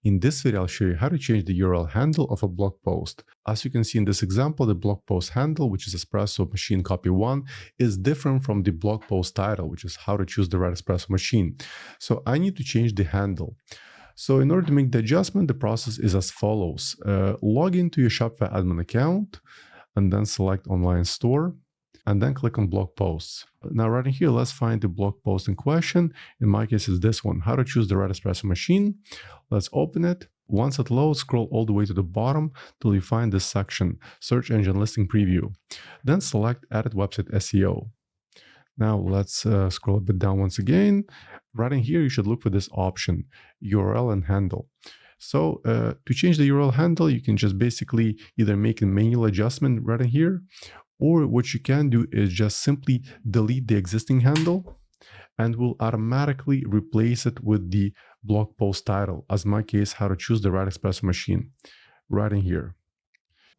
In this video, I'll show you how to change the URL handle of a blog post. As you can see in this example, the blog post handle, which is espresso machine copy 1, is different from the blog post title, which is how to choose the right espresso machine. So I need to change the handle. So in order to make the adjustment, the process is as follows. Log into your Shopify admin account and then select online store, and then click on blog posts. Now right in here, let's find the blog post in question. In my case, it's this one, how to choose the right espresso machine. Let's open it. Once it loads, scroll all the way to the bottom till you find this section, search engine listing preview. Then select edit website SEO. Now let's scroll a bit down once again. Right in here, you should look for this option, URL and handle. So to change the URL handle, you can just basically either make a manual adjustment right in here, or what you can do is just simply delete the existing handle and will automatically replace it with the blog post title, as in my case, how to choose the right espresso machine, right in here.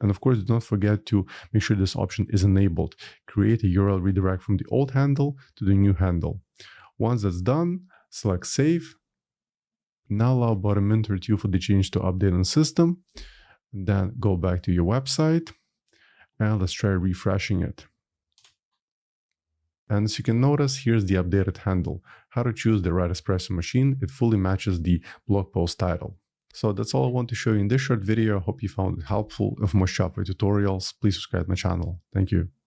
And of course, do not forget to make sure this option is enabled. Create a URL redirect from the old handle to the new handle. Once that's done, select save. Now allow about a minute or two for the change to update on the system. Then go back to your website. And let's try refreshing it. And as you can notice, here's the updated handle, how to choose the right espresso machine. It fully matches the blog post title. So that's all I want to show you in this short video. I hope you found it helpful. For more Shopify tutorials, please subscribe to my channel. Thank you.